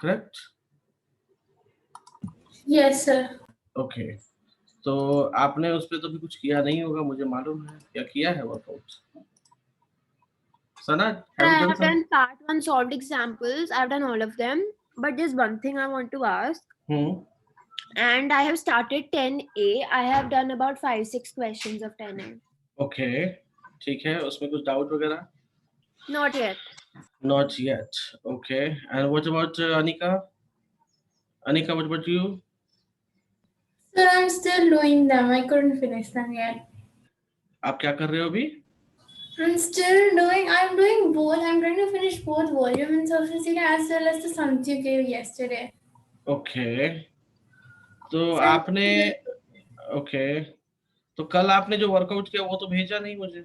Correct? Yes, sir. Okay, तो आपने उस पे तो भी कुछ किया नहीं होगा, मुझे मालूम है। क्या किया है workout? Sana, I have you done have some? done part one solved examples. I've done all of them. But there's one thing I want to ask. And I have started 10A. I have done about 5-6 questions of 10A. Okay, ठीक है, उसमें कुछ doubt वगैरह? Not yet. Not yet. Okay. And what about Anika? Anika, what about you? Sir, I'm still doing them. I couldn't finish them yet. आप क्या कर रहे हो अभी? I'm doing both. I'm trying to finish both volume and surface area as well as the sums you gave yesterday. Okay. तो Sir, आपने okay, तो कल आपने जो वर्कआउट किया वो तो भेजा नहीं मुझे।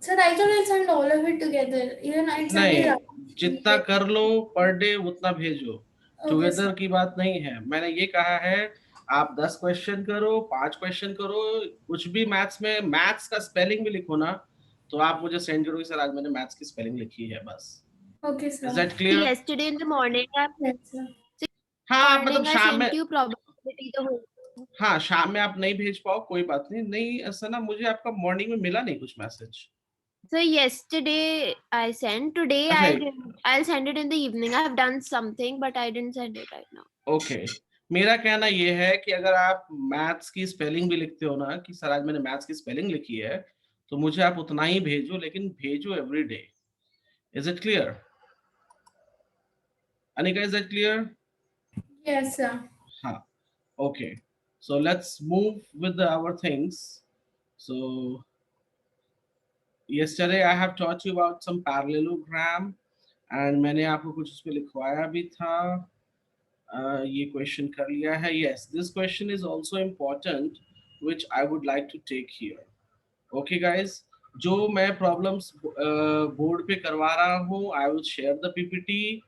Sir, I thought I'd send all of it together. Even I'd send it नहीं, out. जितना कर लो पर डे उतना भेजो, Okay, टुगेदर sir. की बात नहीं है। मैंने ये कहा है आप 10 क्वेश्चन करो, 5 क्वेश्चन करो, कुछ भी मैथ्स में मैथ्स का स्पेलिंग भी लिखो ना, तो आप मुझे सेंड करो कि सर आज मैंने मैथ्स की स्पेलिंग लिखी है, बस। Okay, sir. Is that clear? Yesterday in the morning, Yes, sir. हाँ, morning मतलब I शाम sent में, you probability the whole. हाँ शाम में आप नहीं भेज पाओ कोई बात नहीं। नहीं ऐसा ना, मुझे आपका मॉर्निंग में मिला नहीं कुछ message. So yesterday I sent. Today अच्छा, I didn't. I'll send it in the evening. I have done something, but I didn't send it right now. Okay, मेरा कहना ये है कि अगर आप मैथ्स की स्पेलिंग भी लिखते हो ना कि सर आज मैंने मैथ्स की स्पेलिंग लिखी है, तो मुझे आप उतना ही भेजो, लेकिन भेजो every day. Is it clear? Anika, is it clear? Yes, sir. हाँ, okay, so let's move with our things. So yesterday I have taught you about some parallelogram and मैंने आपको कुछ उसमें लिखवाया भी था। ये क्वेश्चन कर लिया है। yes, this question is also important which I would like to take here. okay guys, जो मैं प्रॉब्लम्स बोर्ड पे करवा रहा हूँ, I will share the PPT,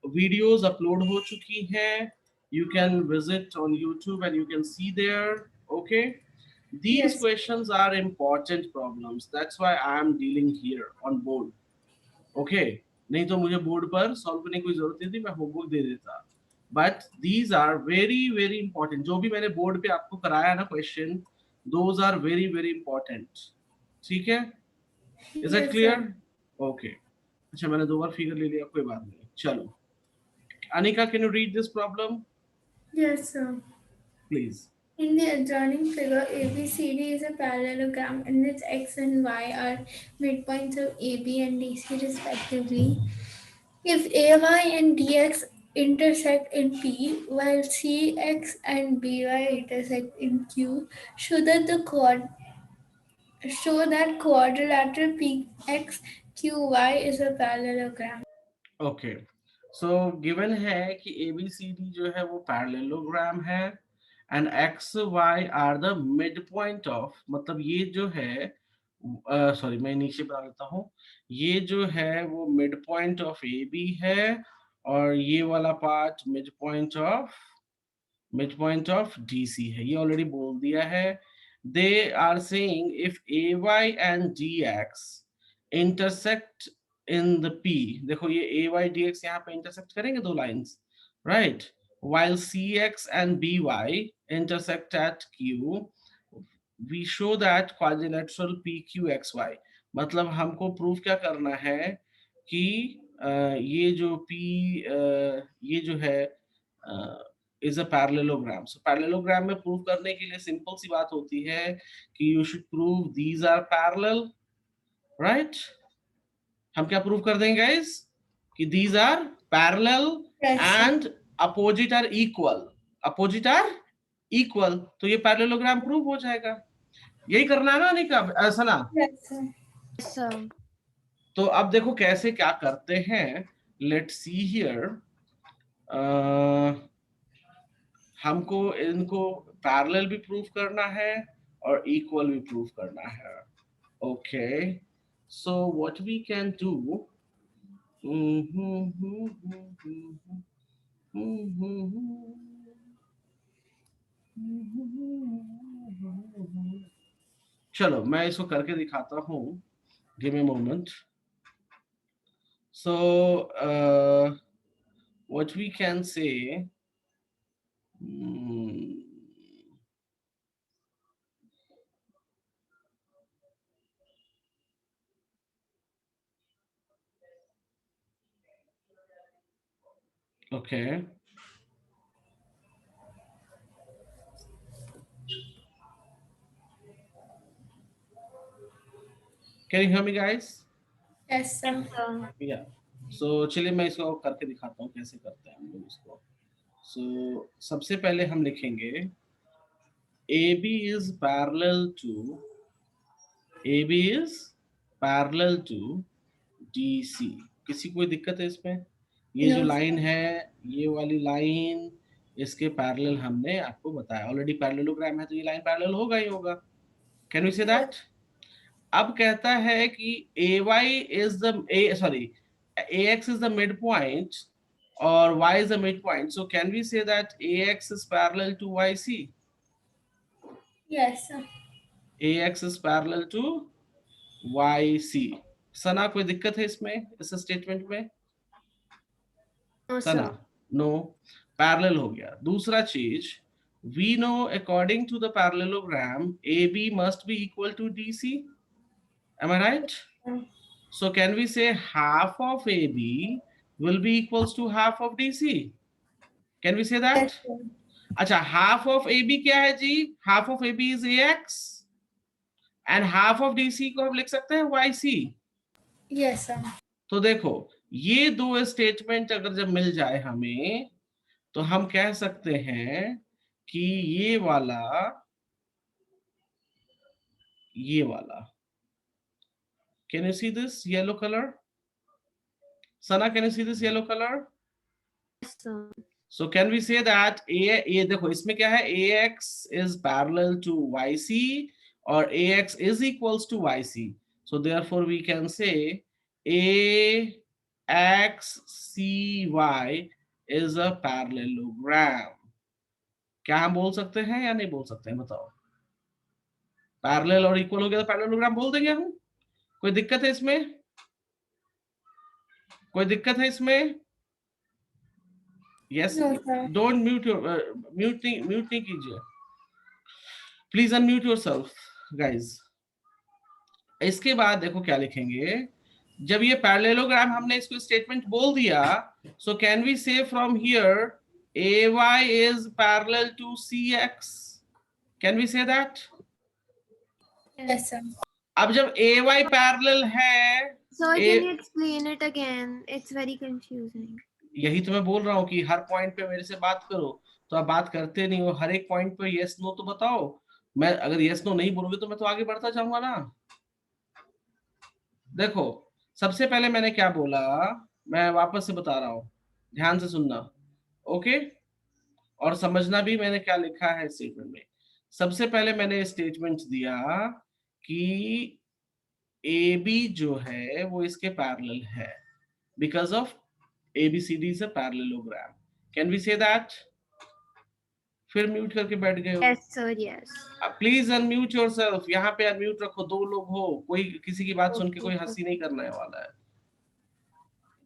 videos upload हो चुकी हैं, you can visit on YouTube and you can see there. okay, these Yes. questions are important problems, that's why I am dealing here on board. okay, नहीं तो मुझे board पर solve करने की कोई जरूरत नहीं थी, मैं होमवर्क दे देता। But these are very very important, जो भी मैंने बोर्ड पे आपको कराया ना question, those are very very important. ठीक है? Is that Yes, clear? sir. Okay, अच्छा मैंने 2 बार फिगर ले लिया, कोई बात नहीं। चलो Anika, can you read this problem Yes, sir. Please? In the adjoining figure, ABCD is a parallelogram in which x and y are midpoints of AB and DC respectively. If AY and DX intersect in P, while CX and BY intersect in Q, show that quadrilateral PXQY is a parallelogram. Okay, so given है कि ABCD जो है वो parallelogram है and x y are the mid point of, मतलब ये जो है सॉरी मैं नीचे बना लेता हूँ, ये जो है वो mid point of a b है, और ये वाला part mid point of d c है, ये ऑलरेडी बोल दिया है। They are saying if a y and d x intersect in the p, देखो ये ए वाई डी एक्स यहाँ पे इंटरसेक्ट करेंगे दो lines, right, while cx and by intersect at q, we show that quadrilateral pqxy, मतलब हमको proof क्या करना है कि ये जो p ये जो है is a parallelogram. So parallelogram में प्रूफ करने के लिए सिंपल सी बात होती है कि you should prove these are parallel, right? हम क्या प्रूव कर देंगे गाइस कि these are parallel Yes, sir. And opposite are equal, opposite are equal, तो ये पैरेललोग्राम प्रूव हो जाएगा। यही करना है ना अनिका, ऐसा ना? Yes, sir. Yes, sir. तो अब देखो कैसे क्या करते हैं, लेट्स सी हियर। हमको इनको पैरेलल भी प्रूव करना है और इक्वल भी प्रूव करना है। Okay, so what we can do, चलो मैं इसको करके दिखाता हूँ, give me moment. So what we can say, okay. Can you hear me, guys? Yes, sir. Yeah. So चलिए मैं इसको करके दिखाता हूँ कैसे करते हैं हम लोग इसको. So सबसे पहले हम लिखेंगे AB is parallel to DC. किसी कोई दिक्कत है इसमें? ये जो No, लाइन है, ये वाली लाइन इसके पैरेलल हमने आपको बताया. ऑलरेडी पैरेललोग्राम है तो ये लाइन पैरेलल होगा ही होगा. Can we say that? अब कहता है कि AY is the AX is the midpoint or Y is the midpoint. So can we say that AX is parallel to YC? yes, sir. AX is parallel to YC. सना कोई दिक्कत है इसमें, इस statement में? No, सना sir. No, parallel हो गया. दूसरा चीज, we know according to the parallelogram AB must be equal to DC. Am I right? So can we say half of AB will be equals to half of DC? Can we say that? Yes, sir. अच्छा, half of AB क्या है जी? Half of AB is AX and half of DC को हम लिख सकते हैं YC. Yes, sir. तो देखो, ये दो स्टेटमेंट अगर जब मिल जाए हमें तो हम कह सकते हैं कि ये वाला can you see this yellow color? Sana, can you see this yellow color? Yes, sir. So can we say that A देखो इसमें क्या है, AX is parallel to YC or AX is equals to YC. So therefore we can say AXCY is a parallelogram. क्या हम बोल सकते हैं या नहीं बोल सकते हैं, बताओ? पैरेलल और इक्वल हो गया तो पैरेललोग्राम बोल देंगे हम. कोई दिक्कत है इसमें? कोई दिक्कत है इसमें? Yes. No, sir. Don't mute नहीं कीजिए. Please unmute yourself, guys. इसके बाद देखो क्या लिखेंगे. जब ये पैरेललोग्राम हमने इसको स्टेटमेंट बोल दिया, so can we say from here AY is parallel to CX? Can we say that? Yes, sir. अब जब AY पैरेलल है, Sir, can you explain it again? It's very confusing. यही तो मैं बोल रहा हूँ कि हर पॉइंट पे मेरे से बात करो, तो आप बात करते नहीं हो. हर एक पॉइंट पे यस नो तो बताओ. मैं अगर यस नो नहीं बोलोगे तो मैं तो आगे बढ़ता जाऊंगा ना. देखो, सबसे पहले मैंने क्या बोला, मैं वापस से बता रहा हूँ, ध्यान से सुनना. ओके, और समझना भी मैंने क्या लिखा है स्टेटमेंट में. सबसे पहले मैंने स्टेटमेंट दिया कि AB जो है वो इसके पैरेलल है because of ABCD is a parallelogram. Can we say that? फिर म्यूट करके बैठ गए हो. Yes, sir. Yes. Please unmute yourself. यहाँ पे अनम्यूट रखो. दो लोग हो, कोई किसी की बात सुन के कोई हंसी नहीं करने वाला है.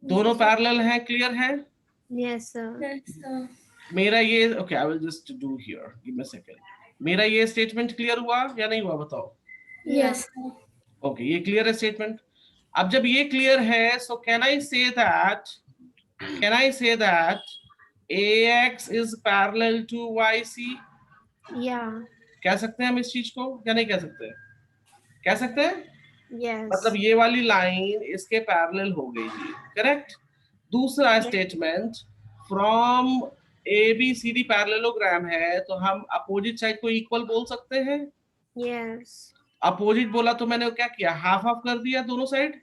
दोनों पैरेलल हैं, क्लियर है? Yes, sir. Yes, sir. मेरा ये okay, I will just do here, give me a second. मेरा ये स्टेटमेंट क्लियर हुआ या नहीं हुआ, बताओ? Yes, sir. ओके, ये क्लियर है स्टेटमेंट. अब जब ये क्लियर है, सो can I say that AX is parallel to YC? Yeah. कह सकते हैं हम इस चीज को या नहीं कह सकते? कह सकते हैं. Yes. मतलब ये वाली लाइन इसके पैरेलल हो गई जी, करेक्ट. दूसरा स्टेटमेंट, फ्रॉम ABCD पैरेललोग्राम है तो हम अपोजिट साइड को इक्वल बोल सकते हैं. Yes. अपोजिट बोला तो मैंने क्या किया, हाफ हाफ कर दिया दोनों साइड.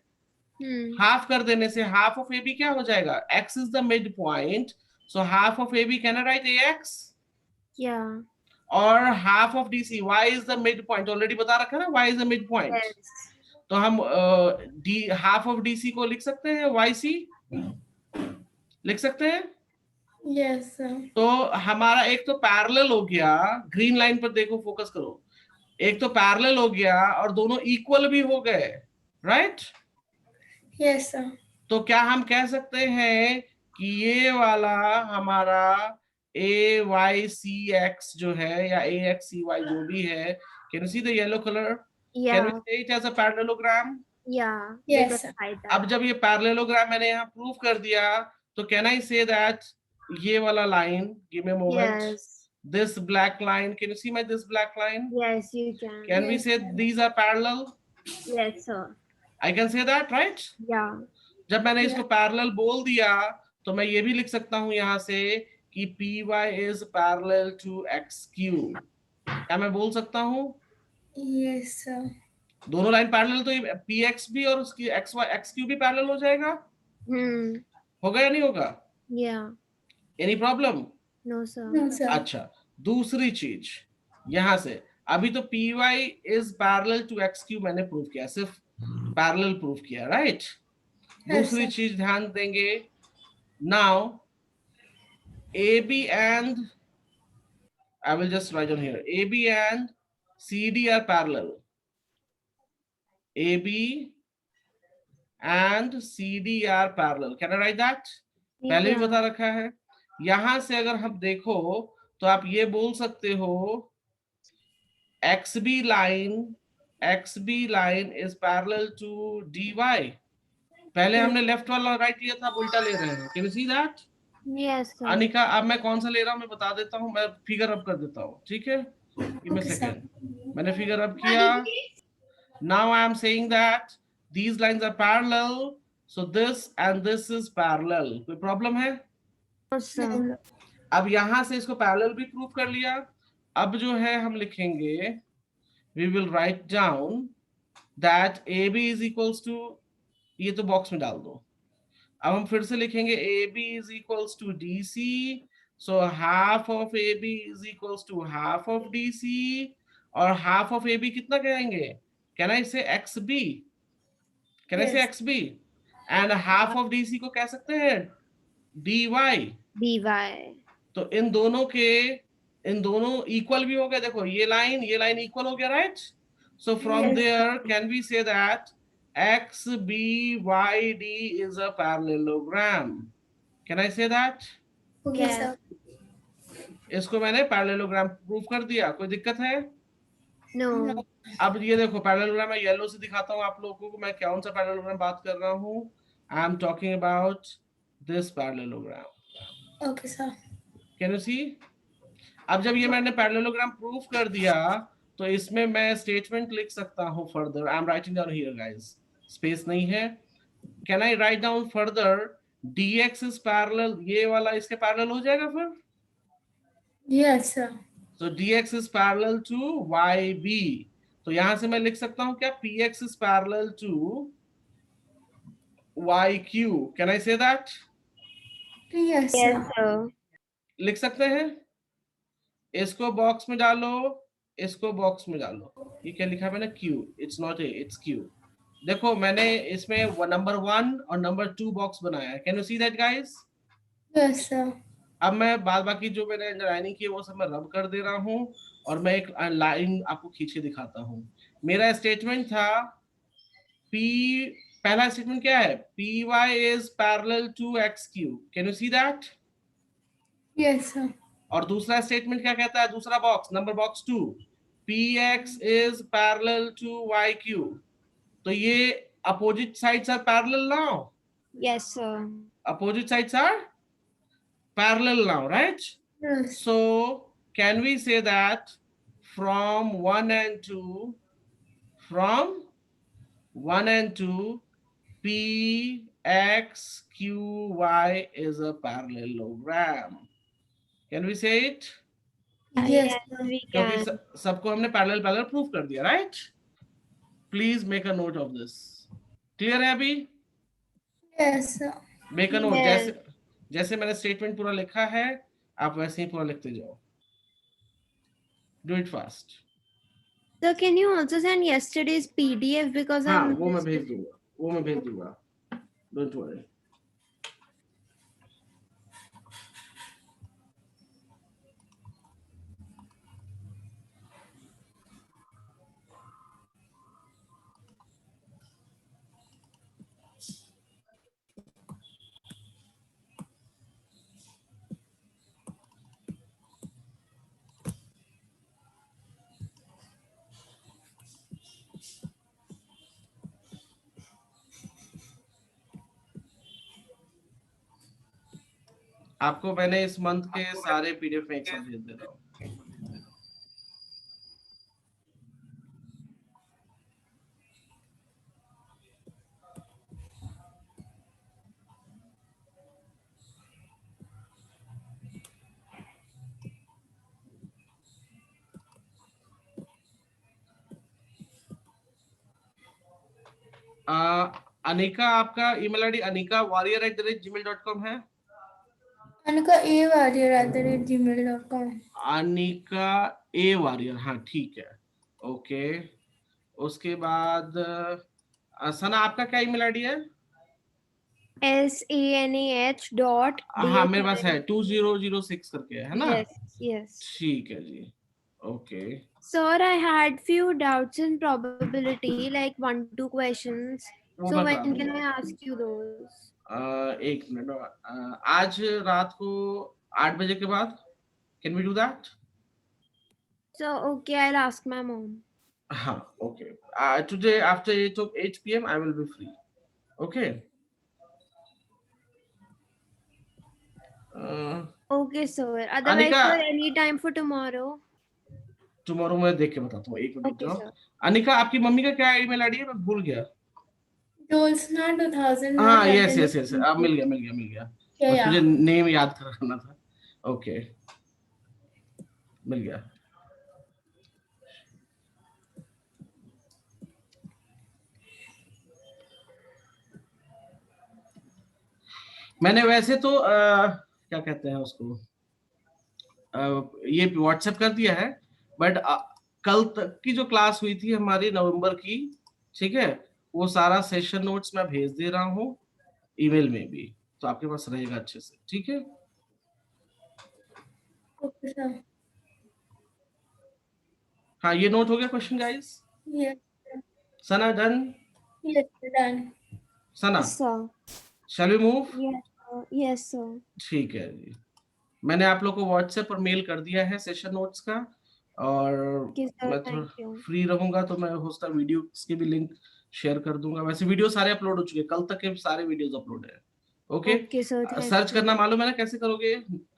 हाफ कर देने से हाफ ऑफ AB क्या हो जाएगा, X is the midpoint, so half of AB, can I write AX? Yeah. और half of DC, Y is the midpoint, already बता रखा है ना, Y is the midpoint. Yes. तो हम हाफ ऑफ DC को लिख सकते हैं YC, लिख सकते हैं. Yes, sir. तो हमारा एक तो पैरेलल हो गया, ग्रीन लाइन पर देखो, फोकस करो. एक तो पैरेलल हो गया और दोनों इक्वल भी हो गए, राइट? Yes, sir. तो क्या हम कह सकते हैं कि ये वाला हमारा ए वाई सी एक्स जो है या ए एक्स सी वाई जो भी है, can you see the yellow colour, can we Yeah. Say it as a parallelogram? Yeah. Yes, Because sir. I अब that. जब ये पैरेललोग्राम मैंने यहाँ प्रूव कर दिया, तो कैन आई से दैट ये वाला line, give me a moment, Yes. this black line, can you see my this black line? Yes, you can. Can we Yes, say sir. these are parallel? Yes, sir. I can say that, right? Yeah. जब मैंने इसको Yeah. Parallel बोल दिया, तो मैं ये भी लिख सकता हूं यहाँ से कि py is parallel to xq। क्या मैं बोल सकता हूँ? Yes, sir. दोनों लाइन पैरेलल, तो ये px भी और उसकी xq भी पैरेलल हो जाएगा। होगा या नहीं होगा? Yeah. Any problem? No, sir. No, sir. अच्छा, दूसरी चीज यहां से, अभी तो py is parallel to xq मैंने प्रूव किया, सिर्फ पैरेलल प्रूव किया, राइट? दूसरी sir. चीज ध्यान देंगे, now AB and I will just write down here, AB and CD are parallel. AB and CD are parallel. Can I write that? पहले भी बता रखा है। यहां से अगर हम देखो तो आप ये बोल सकते हो XB line is parallel to DY। पहले हमने लेफ्ट वाला राइट लिया था, अब उल्टा ले रहे हैं। Can you see that? Yes, sir. Anika, अब मैं कौन सा ले रहा हूं मैं बता देता हूं, मैं फिगर अप कर देता हूं, ठीक है? Give me a Okay, sir. second। मैंने फिगर अप किया। Now I am saying that these lines are parallel, so this and this is parallel। कोई प्रॉब्लम है? No, sir. No. अब यहां से इसको पैरेलल भी प्रूव कर लिया। अब जो है हम लिखेंगे, we will write down that AB is equals to, ये तो बॉक्स में डाल दो। अब हम फिर से लिखेंगे AB is equals to DC, so half of AB is equals to half of DC, और half of AB कितना कहेंगे? Can I say XB? Can I say Yes. XB? And half of DC को कह सकते हैं DY। BY. तो इन दोनों equal भी हो गए। देखो ये लाइन इक्वल हो गया, right? So from Yes. There can we say that XBYD is a parallelogram। Can I say that? Okay, Yes. sir. इसको मैंने पैरेललोग्राम प्रूव कर दिया। कोई दिक्कत है? No. अब ये देखो पैरेललोग्राम, मैं येलो से दिखाता हूँ आप लोगों को मैं कौन सा पैरेललोग्राम बात कर रहा हूँ। I am talking about this parallelogram. Okay, sir. Can you see? अब जब ये मैंने पैरेललोग्राम प्रूफ कर दिया, तो इसमें मैं स्टेटमेंट लिख सकता हूं further. I am writing down here guys, space नहीं है। Can I write down further dx is parallel, ये वाला इसके पैरेलल हो जाएगा फिर? Yes, sir. So dx is parallel to yb। तो यहां से मैं लिख सकता हूं क्या, px is parallel to yq। Can I say that? Yes, Yes, sir. sir. लिख सकते हैं। इसको बॉक्स में डालो, इसको बॉक्स में डालो। ये क्या लिखा है मैंने? Q। It's not a, it's Q। देखो मैंने इसमें नंबर 1 और नंबर 2 बॉक्स बनाया है। Can you see that guys? Yes, sir. अब मैं बाद बाकी जो मैंने लाइनिंग की है वो सब मैं रब कर दे रहा हूँ, और मैं एक लाइन आपको खींच के दिखाता हूँ। मेरा स्टेटमेंट था P, पहला स्टेटमेंट क्या है? PY is parallel to XQ। Can you see that? Yes, sir. और दूसरा स्टेटमेंट क्या कहता है? दूसरा box, number box 2, PX is parallel to YQ। तो ये opposite sides are parallel now. Yes, sir. Opposite sides are parallel now, right? Yes. So can we say that from 1 and 2, PXQY is a parallelogram? Can we say it? Yes, Yes, sir. we क्योंकि can. सबको हमने parallel proof कर दिया, right? Please make a note of this. Clear है अभी? Yes, sir. Make a note. Yes. जैसे मैंने statement पूरा लिखा है, आप वैसे ही पूरा लिखते जाओ। Do it fast. So can you also send yesterday's PDF because हाँ, I'm वो मैं भेज दूंगा, डोंट वरी। आपको मैंने इस मंथ के सारे पीडीएफ में एक साथ भेज दे रहा हूँ। अनिका, आपका ईमेल आईडी anika warrior@gmail.com है। anikawarrior@gmail.com। अनिका ए वॉरियर, हाँ ठीक है, ओके। उसके बाद सना, आपका क्या ईमेल आईडी है? SANAH. हाँ मेरे पास है 2006 करके, है ना? Yes. ठीक है जी, okay. Sir, I had few doubts in probability, like 1-2 questions. वो So मैं when करा can दूंगा। I ask you those? एक मिनट, आज रात को 8 बजे के बाद, can we do that? So okay, I'll ask my mom. हाँ, okay. Today after 8 PM I will be free. Okay. Okay, sir. Otherwise, Anika, sir, any time for tomorrow. Tomorrow मैं देख के बताता हूँ, एक मिनट Okay, जाओ। sir. अनिका, आपकी mummy का क्या ईमेल आईडी है? मैं भूल गया। Jolsna 2000। हाँ यस, अब मिल गया। बस मुझे नेम याद करना था। ओके, मिल गया। मैंने वैसे तो क्या कहते हैं उसको, ये व्हाट्सएप कर दिया है, बट कल तक की जो क्लास हुई थी हमारी नवंबर की, ठीक है, वो सारा सेशन नोट्स मैं भेज दे रहा हूँ ईमेल में भी, तो आपके पास रहेगा अच्छे से, ठीक है? Okay sir. हाँ, ये नोट हो गया question guys? Yes Sana done? Yes done. Sana, Yes, sir. Shall we move? Yes, sir. ठीक है जी, मैंने आप लोग को व्हाट्सएप पर मेल कर दिया है सेशन नोट्स का, और Okay, sir. मैं थोड़ा Thank you. फ्री रहूंगा तो मैं हो सकता वीडियो की भी लिंक शेयर कर दूंगा। वैसे वीडियो सारे अपलोड हो चुके हैं, कल तक के सारे वीडियोस अपलोड है। Okay, Okay, sir. Thank search you. करना मालूम है ना कैसे करोगे?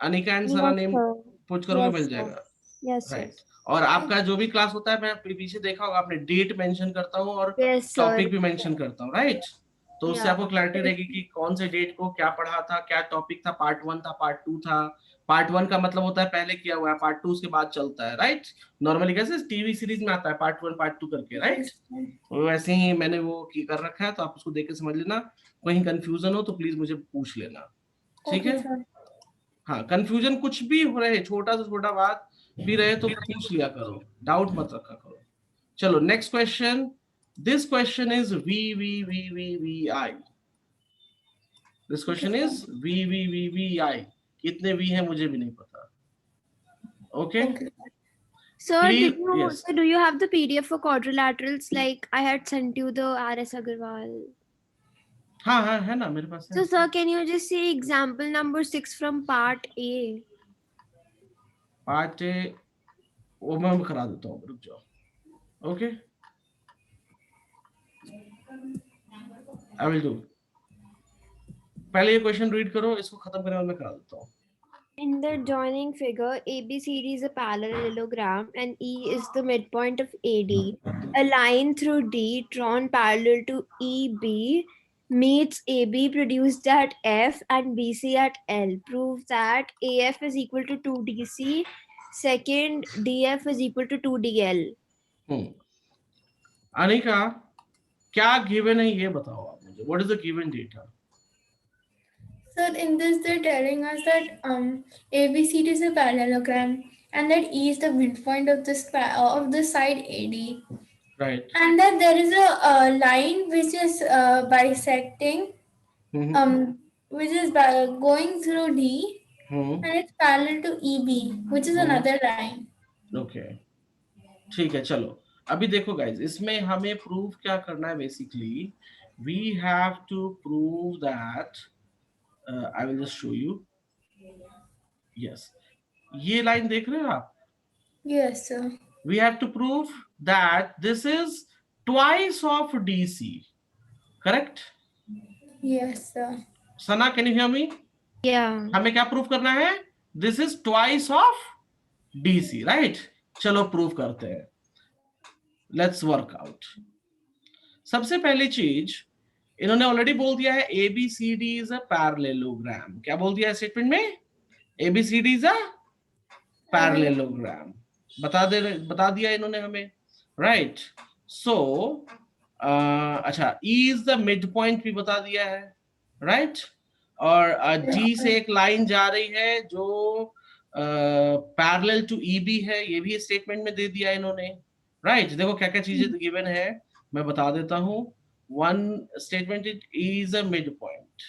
Anika and Sana Yes, name sir. Put करोगे, Yes, मिल sir. जाएगा, Yes, sir. राइट। और आपका जो भी क्लास होता है, मैं पीछे देखा होगा आपने, डेट मेंशन करता हूँ और Yes, sir. टॉपिक भी मेंशन करता हूँ, राइट? तो उससे Yeah. आपको क्लैरिटी रहेगी कि कौन से डेट को क्या पढ़ा था, क्या टॉपिक था, पार्ट 1 था, पार्ट 2 था। पार्ट 1 का मतलब होता है पहले किया हुआ है, पार्ट 2 उसके बाद चलता है, राइट? नॉर्मली कैसे टीवी सीरीज में आता है पार्ट 1 पार्ट 2 करके, राइट? वैसे ही मैंने वो कर रखा है, तो आप उसको देख के समझ लेना। कहीं कंफ्यूजन हो तो प्लीज मुझे पूछ लेना, ठीक है? हाँ, कंफ्यूजन कुछ भी हो रहे, छोटा से छोटा बात भी रहे तो पूछ लिया करो, डाउट मत रखा करो। चलो next question. This question is VVVVVI। This question is VVVVI। कितने वी हैं मुझे भी नहीं पता। Okay, Sir, please, yes. do you have the PDF for quadrilaterals? Like I had sent you the RS Agarwal. हाँ हाँ है ना मेरे पास है। So, sir, can you just say example number 6 from part A? Part A वो मैं करा देता हूँ, रुक जाओ। Okay, I will do. पहले ये क्वेश्चन रीड करो, इसको खत्म करने मैं करा देता हूँ। In the joining figure, ABCD is a parallelogram and E is the midpoint of AD. A line through D drawn parallel to EB meets AB produced at F and BC at L. Prove that AF is equal to 2DC. Second, DF is equal to 2DL. Anika, क्या given है ये बताओ आप मुझे। What is the given data? Sir, in this they're telling us that ABCD is a parallelogram and that E is the midpoint of the side AD. Right. And that there is a line which is bisecting, which is going through D, and it's parallel to EB, which is another line. Okay. ठीक है, चलो अभी देखो guys, इसमें हमें prove क्या करना है? Basically we have to prove that, I will just show you. Yes, ये लाइन देख रहे हो आप? Yes, sir. We have to prove that this is twice of DC, correct? Yes, sir. Sana, can you hear me? Yeah. हमें क्या prove करना है? This is twice of DC, right? चलो प्रूव करते हैं, लेट्स वर्क आउट। सबसे पहली चीज इन्होंने ऑलरेडी बोल दिया है ABCD इज अ पैरेललोग्राम। क्या बोल दिया है स्टेटमेंट में? ABCD is a parallelogram. बता दिया इन्होंने हमें, राइट? सो अच्छा, E is the mid point भी बता दिया है, राइट? और D से एक लाइन जा रही है जो पैरेलल टू EB है, ये भी स्टेटमेंट में दे दिया इन्होंने, राइट? देखो क्या क्या चीजें गिवन है, मैं बता देता हूं। One statement is a mid point,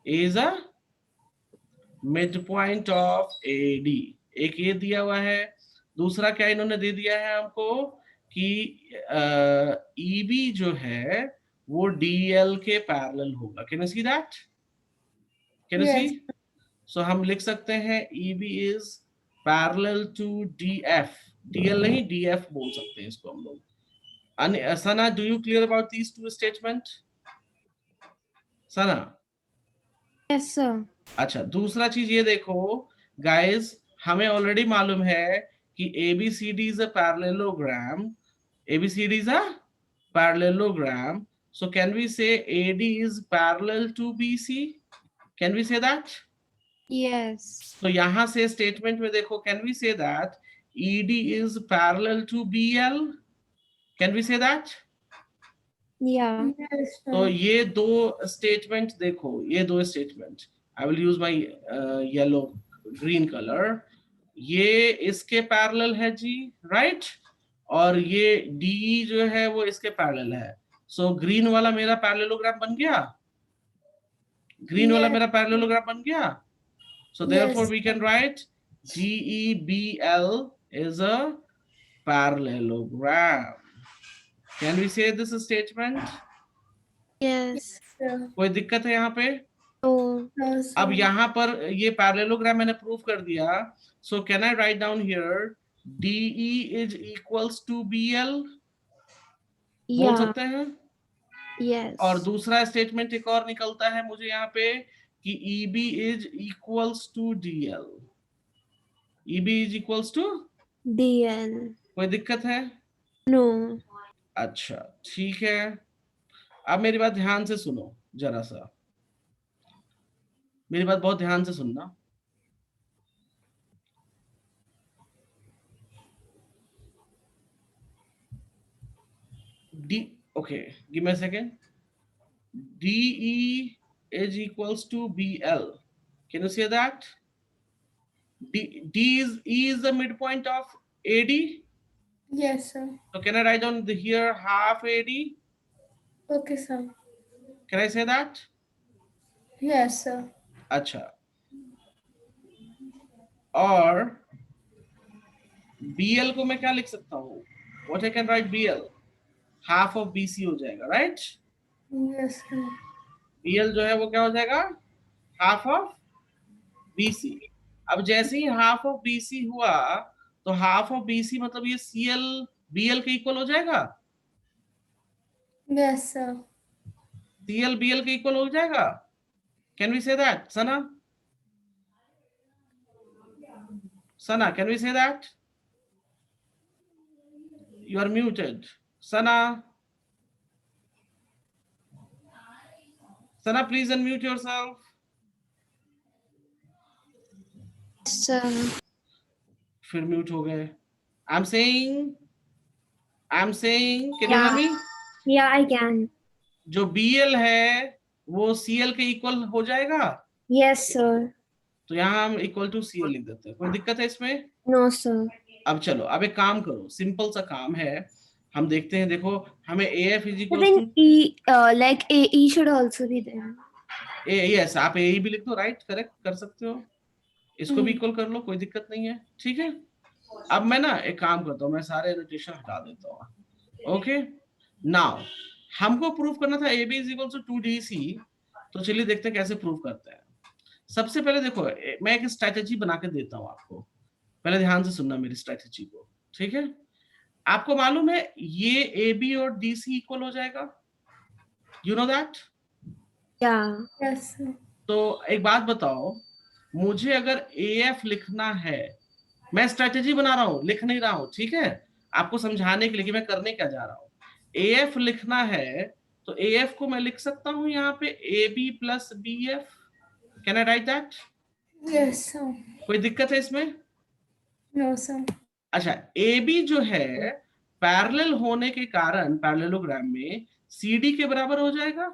is a mid point of AD, एक ये दिया हुआ है। दूसरा क्या इन्होंने दे दिया है हमको कि EB जो है वो DL के पैरेलल होगा। Can you see that? Can you see? So हम लिख सकते हैं EB is parallel to DF, DL नहीं DF बोल सकते हैं इसको हम लोग। Sana, do you clear about these two statement? Sana? Yes, sir. अच्छा, दूसरा चीज ये देखो गाइस, हमें ऑलरेडी मालूम है कि ABCD is a parallelogram. ABCD is a parallelogram. So can we say AD is parallel to BC? Can we say that? Yes. तो यहां से स्टेटमेंट में देखो, can we say that ED is parallel to BL? Can we say that? Yeah. तो ये दो statement देखो, ये दो statement, I will use my yellow green colour, ये इसके पैरेलल है जी, राइट? और ये डी जो है वो इसके पैरेलल है। सो ग्रीन वाला मेरा पैरेललोग्राम बन गया, ग्रीन वाला मेरा पैरेललोग्राम बन गया। So therefore we can write DEBL is a parallelogram. Can we say this statement? Yes. कोई दिक्कत है यहाँ पे? Oh. अब यहाँ पर ये पैरेललोग्राम मैंने प्रूव कर दिया। So can I write down here DE is equals to BL? बोल Yeah. सकते हैं? Yes. और दूसरा स्टेटमेंट एक और निकलता है मुझे यहाँ पे कि EB is equals to DL। EB is equals to DL. कोई दिक्कत है? No. अच्छा ठीक है, अब मेरी बात ध्यान से सुनो, जरा सा मेरी बात बहुत ध्यान से सुनना। Okay, give me a second. DE is equals to BL. Can you say that? E is the midpoint of AD. Yes, sir. So can I write down here half AD? Okay, sir. Can I say that? Yes, sir. अच्छा, और BL को मैं क्या लिख सकता हूँ? What I can write BL? Half of BC हो जाएगा, right? Yes, sir. BL जो है वो क्या हो जाएगा? Half of BC. अब जैसे ही हाफ ऑफ BC हुआ तो हाफ ऑफ BC मतलब ये CL BL के इक्वल हो जाएगा। Yes, sir. CL BL के इक्वल हो जाएगा। Can we say that, Sana? Sana, can we say that? You are muted. Sana? Sana, please unmute yourself. Sir. फिर म्यूट हो गए। I'm saying, can you Yeah. hear me? Yeah, I can. जो BL है वो CL के equal हो जाएगा। Yes, sir. तो यहाँ हम इक्वल टू CL लिख देते हैं, कोई दिक्कत है इसमें? No, sir. अब चलो, अब एक काम करो, सिंपल सा काम है, हम देखते हैं। देखो हमें AF इज I equal think E, like AE should also be there. To yes, आप AE भी लिख दो, राइट? करेक्ट कर सकते हो, इसको भी इक्वल कर लो, कोई दिक्कत नहीं है, ठीक है? अब मैं ना एक काम करता हूँ, मैं सारे नोटेशन हटा देता हूँ। ओके, नाउ हमको प्रूव करना था AB is equal to 2DC, तो चलिए देखते हैं कैसे प्रूव करते हैं। सबसे पहले देखो, मैं एक स्ट्रैटेजी बना के देता हूँ आपको, पहले ध्यान से सुनना मेरी स्ट्रैटेजी को, ठीक है? आपको मालूम है ये AB और DC इक्वल हो जाएगा, you know that? Yeah. Yes, sir. तो एक बात बताओ, मुझे अगर AF लिखना है, मैं स्ट्रेटेजी बना रहा हूं, लिख नहीं रहा हूं, ठीक है, आपको समझाने के लिए कि मैं करने क्या जा रहा हूं। AF लिखना है तो AF को मैं लिख सकता हूं यहाँ पे AB plus BF। Can I right that? Yes, sir. कोई दिक्कत है इसमें? No, sir. अच्छा, AB जो है पैरेलल होने के कारण पैरेललोग्राम में CD के बराबर हो जाएगा।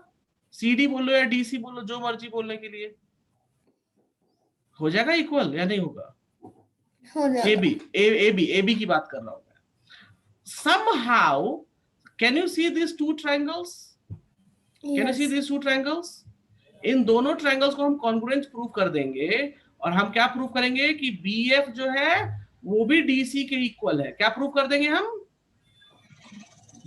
CD बोलो या DC बोलो, जो मर्जी बोलने के लिए, हो जाएगा इक्वल या नहीं होगा? हो जाएगा। AB की बात कर रहा हूं मैं। Somehow, can you see these two triangles? Can you see Yes. these two triangles? इन दोनों ट्रायंगल्स को हम कॉन्ग्रुएंट प्रूव कर देंगे, और हम क्या प्रूव करेंगे कि BF जो है वो भी DC के इक्वल है। क्या प्रूव कर देंगे हम?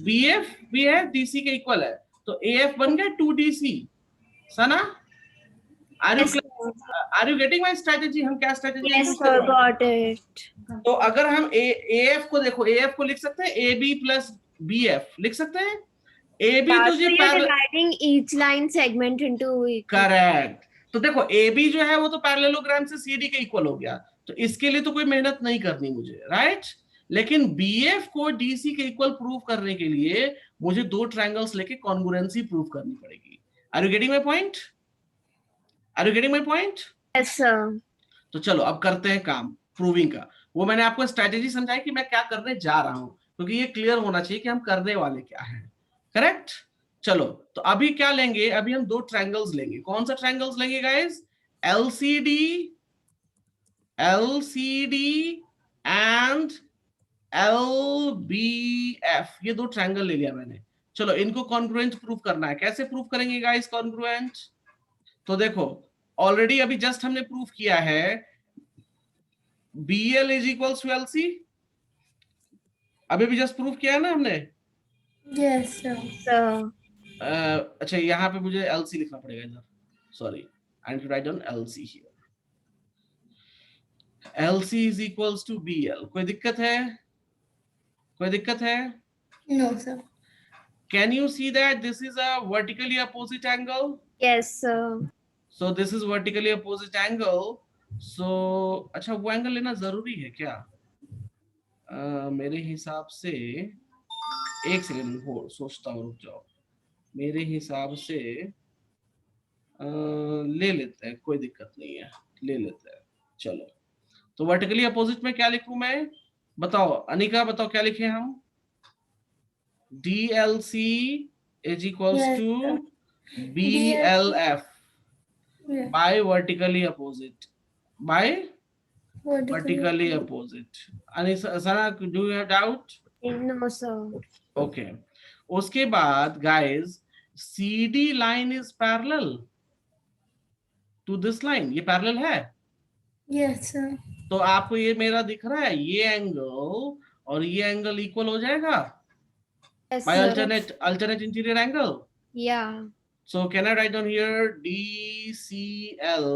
BF भी है DC के इक्वल है, तो AF बन गया 2DC। सना, Yes, are you getting my strategy? हम क्या स्ट्रेटजी yes, यूज sir, कर रहे हैं? got it. तो अगर हम AF को देखो, AF को लिख सकते हैं AB प्लस BF, लिख सकते हैं। AB Yeah, तो so जी you're dividing each line segment into equal. Correct. तो देखो AB जो है वो तो पैरेललोग्राम से CD के इक्वल हो गया, तो इसके लिए तो कोई मेहनत नहीं करनी मुझे, राइट? लेकिन BF को DC के इक्वल प्रूव करने के लिए मुझे दो ट्रायंगल्स लेके कॉन्ग्रुएंसी प्रूव करनी पड़ेगी। Are you getting my point? Are you getting my point? Yes, sir. तो चलो अब करते हैं काम प्रूविंग का। वो मैंने आपको स्ट्रेटेजी समझाई कि मैं क्या करने जा रहा हूं, क्योंकि ये क्लियर होना चाहिए कि हम करने वाले क्या हैं। करेक्ट? चलो, तो अभी क्या लेंगे? अभी हम दो ट्रायंगल्स लेंगे। कौन सा ट्रायंगल्स लेंगे गाइस? LCD एंड LBF, ये दो ट्रायंगल ले लिया मैंने। चलो, इनको कॉन्ग्रुएंट प्रूव करना है। कैसे प्रूव करेंगे गाइस कॉन्ग्रुएंट? तो देखो, ऑलरेडी अभी जस्ट हमने प्रूव किया है BL is equals to LC। अभी भी जस्ट प्रूव किया है ना हमने? Yes, sir. So, अच्छा, यहाँ पे मुझे LC लिखना पड़ेगा इधर, sorry, I need to write down LC here. LC is equals to BL। कोई दिक्कत है? कोई दिक्कत है? No, sir. Can you see that this is a vertically opposite angle? yes, sir. So this is vertically opposite angle. So अच्छा, वो angle लेना जरूरी है क्या? मेरे हिसाब से, एक सेकंड हो सोचता हूँ, रुक जाओ। मेरे हिसाब से ले लेते हैं, कोई दिक्कत नहीं है, ले लेते हैं। चलो, तो वर्टिकली अपोजिट में क्या लिखूं मैं? बताओ अनिका, बताओ क्या लिखे हम? DLC is equals Yes, to sir. BLF Yeah. by vertically opposite, by vertically Vertically. opposite. Sana, do you have doubt? No, sir. Okay. उसके बाद guys, CD line is parallel to this line. ये parallel है? Yes, sir. तो आपको ये मेरा दिख रहा है, ये एंगल और ये एंगल इक्वल हो जाएगा Yes, by sir. alternate interior angle. Yeah. So can I write down here DCL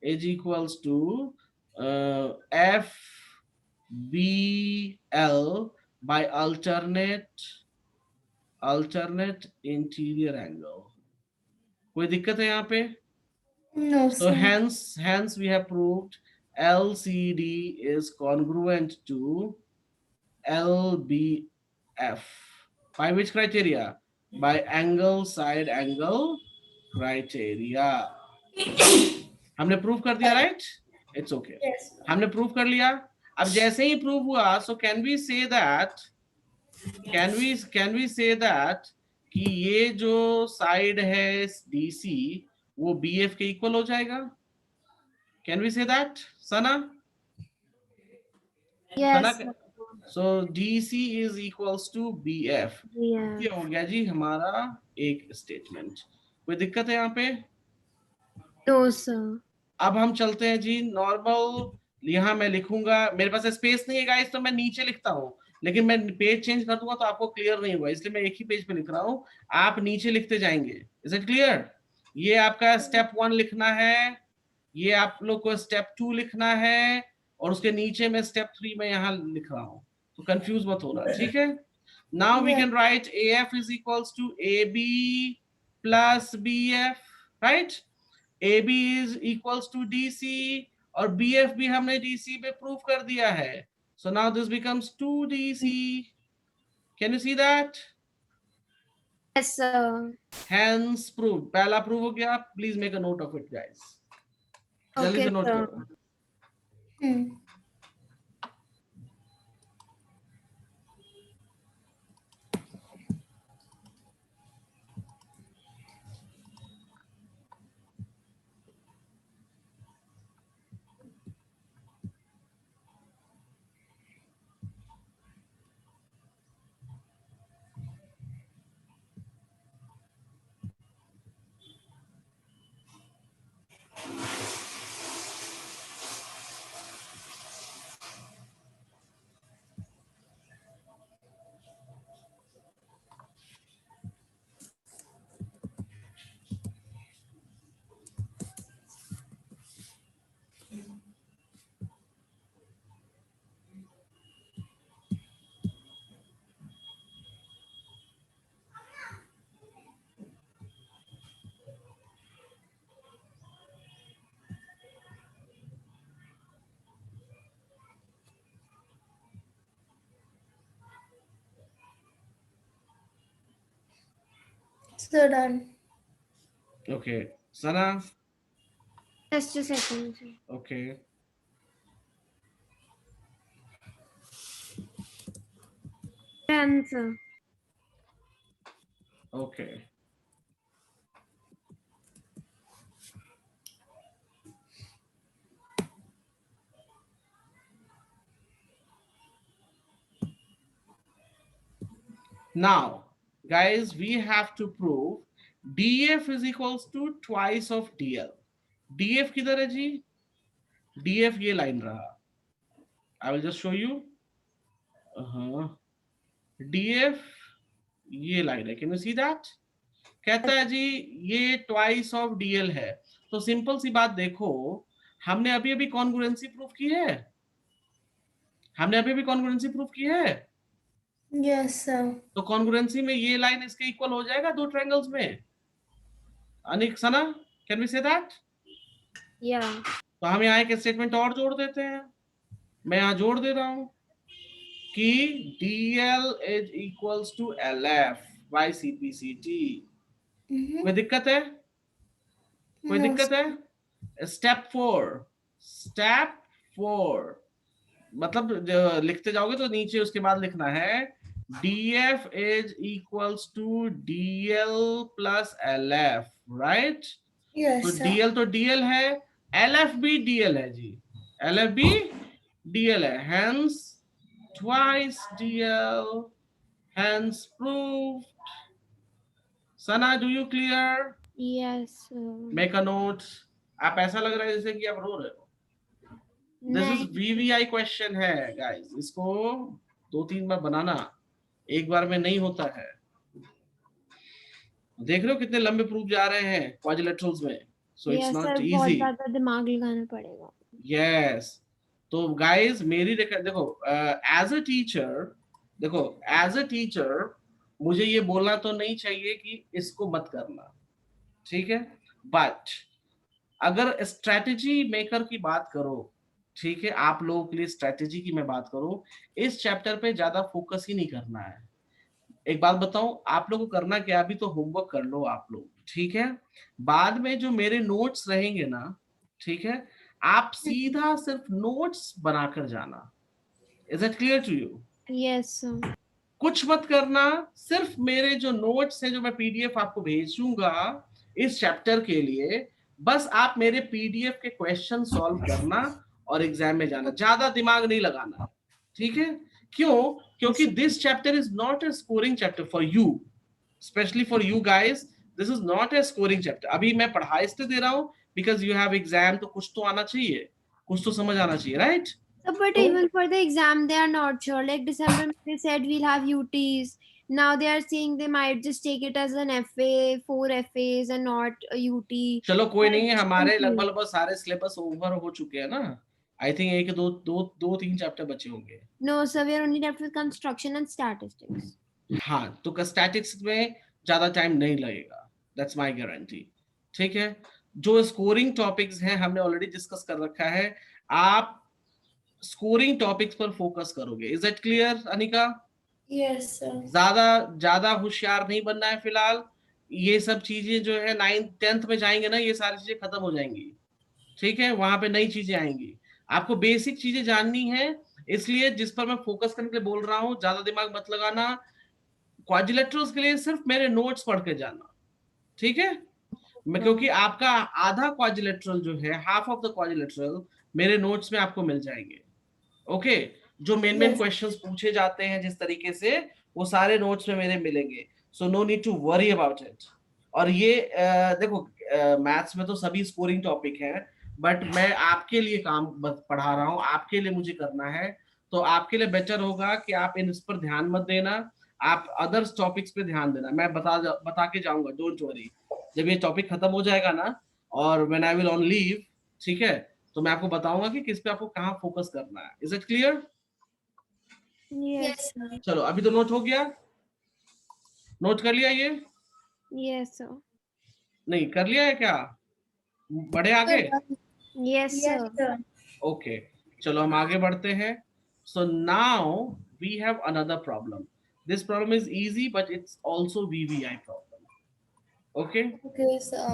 is equals to FBL by alternate interior angle. कोई दिक्कत है यहाँ पे? No, So sir. hence we have proved LCD is congruent to LBF by which criteria? By angle side angle criteria. हमने prove कर दिया, right? It's okay, Yes. हमने prove कर लिया। अब जैसे ही प्रूव हुआ, so can we say that कि ये जो साइड है DC वो BF के इक्वल हो जाएगा? Can we say that, Sana? Yes. Sana, so DC is equals to BF। Yeah. ये हो गया जी हमारा एक स्टेटमेंट। कोई दिक्कत है यहाँ पे? No, sir. अब हम चलते हैं जी नॉर्मल। यहाँ मैं लिखूंगा, मेरे पास स्पेस नहीं है गाइस, तो मैं नीचे लिखता हूँ, लेकिन मैं पेज चेंज कर दूंगा तो आपको क्लियर नहीं होगा, इसलिए मैं एक ही पेज पे लिख रहा हूँ, आप नीचे लिखते जाएंगे। Is it clear? ये आपका स्टेप 1 लिखना है, ये आप लोग को स्टेप 2 लिखना है, और उसके नीचे में स्टेप 3 में यहाँ लिख रहा हूँ, तो कंफ्यूज मत होना, ठीक है? Now we can write AF is equals to AB plus BF, right? AB is equals to DC और BF भी हमने DC पे प्रूव कर दिया है. So now this becomes 2DC. Can you see that? Yes, sir. Hence proved. पहला prove हो गया. Please make a note of it, guys. जल्दी Okay, से नोट sir. करो. So done. Okay. Sana? Just a second, sir. Okay. Done, sir. Okay. Now, guys, we have to prove DF is equals to twice of DL. DF किधर है जी? DF ये line रहा. I will just show you. DF ये line है. Can you see that? कहता है जी ये twice of DL है. तो सिंपल सी बात देखो, हमने अभी अभी कॉन्ग्रुएंसी प्रूफ की है. हमने अभी अभी कॉन्ग्रुएंसी प्रूफ की है. Yes, sir. तो कॉन्ग्रुएंसी में ये लाइन इसके इक्वल हो जाएगा दो ट्रायंगल्स में. Anik Sana, can we say that? Yeah. तो हम यहाँ एक स्टेटमेंट और जोड़ देते हैं. मैं यहाँ जोड़ दे रहा हूं कि DL is equals to LF by CPCT. कोई दिक्कत है? कोई No, दिक्कत है? स्टेप 4 मतलब लिखते जाओगे तो नीचे उसके बाद लिखना है DF is equals to DL plus LF, right? yes, तो sir. DL तो DL है, LF भी DL है जी. LF भी DL है, hence twice DL, hence proved. Sana, do you clear? Yes, sir. Make a note. आप ऐसा लग रहा है जैसे कि आप रो रहे हो. This is VVI question है guys. इसको 2-3 बार बनाना, एक बार में नहीं होता है. देख रहे हो कितने लंबे प्रूफ जा रहे हैं क्वाड्रिलेटरल्स में. So it's Yes, not sir. बहुत easy. ज़्यादा दिमाग लगाना पड़ेगा. Yes. तो गाइस मेरी देखो एज अ टीचर मुझे ये बोलना तो नहीं चाहिए कि इसको मत करना, ठीक है. बट अगर स्ट्रेटेजी मेकर की बात करो, ठीक है, आप लोगों के लिए स्ट्रेटेजी की मैं बात करूं, इस चैप्टर पे ज्यादा फोकस ही नहीं करना है. एक बात बताऊं, आप लोगों को करना क्या, अभी तो होमवर्क कर लो आप लोग, ठीक है. बाद में जो मेरे नोट्स रहेंगे ना, ठीक है, आप सीधा सिर्फ नोट्स बनाकर जाना. Is it clear to you? Yes, sir. कुछ मत करना, सिर्फ मेरे जो नोट्स हैं जो मैं पीडीएफ आपको भेजूंगा इस चैप्टर के लिए, बस आप मेरे पीडीएफ के क्वेश्चन सॉल्व करना और एग्जाम में जाना. ज्यादा दिमाग नहीं लगाना, ठीक है. क्यों? क्योंकि this chapter is not a scoring chapter for you, specially for you guys. This is not a scoring chapter. अभी मैं पढ़ाई इसलिए दे रहा हूं बिकॉज यू हैव एग्जाम, तो कुछ तो आना चाहिए, कुछ तो समझ आना चाहिए, right? So, but even for the exam, they are not sure. Like December, they said we'll have UTs. Now they are saying they might just take it as an FA, 4 FAs and not a UT. चलो कोई नहीं है, That's हमारे confusing. लगभग सारे syllabus over हो चुके हैं ना. आई थिंक एक दो तीन चैप्टर बचे होंगे. No, sir, we are only left with construction and statistics. हाँ, तो स्टैटिक्स में ज्यादा टाइम नहीं लगेगा, दैट्स माय गारंटी, ठीक है. जो स्कोरिंग टॉपिक्स हैं हमने ऑलरेडी डिस्कस कर रखा है, आप स्कोरिंग टॉपिक्स पर फोकस करोगे। Is it clear Anika? Yes, sir. ज्यादा ज्यादा होशियार नहीं बनना है फिलहाल। ये सब चीजें जो है 9th 10th में जाएंगे ना, ये सारी चीजें खत्म हो जाएंगी, ठीक है? वहां पे नई चीजें आएंगी, आपको बेसिक चीजें जाननी है। इसलिए जिस पर मैं फोकस करने के लिए बोल रहा हूँ, ज्यादा दिमाग मत लगाना। क्वाड्रिलेटरल्स के लिए सिर्फ मेरे नोट्स पढ़ के जाना, ठीक है? क्योंकि आपका आधा क्वाड्रिलेटरल जो है, हाफ ऑफ द क्वाड्रिलेटरल मेरे नोट्स में आपको मिल जाएंगे। ओके, जो मेन Yes. क्वेश्चंस पूछे जाते हैं जिस तरीके से, वो सारे नोट्स में मेरे मिलेंगे। So no need to worry about it. और ये देखो, मैथ्स में तो सभी स्कोरिंग टॉपिक है, बट मैं आपके लिए काम पढ़ा रहा हूँ, आपके लिए मुझे करना है। तो आपके लिए बेटर होगा कि आप इन इस पर ध्यान मत देना, आप अदर्स टॉपिक्स पे ध्यान देना। मैं बता के जाऊंगा, डोंट वरी। जब ये टॉपिक खत्म हो जाएगा ना, और when I will on leave, ठीक है, तो मैं आपको बताऊंगा कि किस पे आपको कहाँ फोकस करना है। Is it clear? Yes, sir. चलो, अभी तो नोट हो गया, नोट कर लिया ये? Yes, sir. नहीं कर लिया है क्या? बढ़े आगे? Yes, Yes, sir. sir. Okay, चलो हम आगे बढ़ते हैं। So now we have another problem. This problem is easy, but it's also VVI problem. Okay, Okay, sir.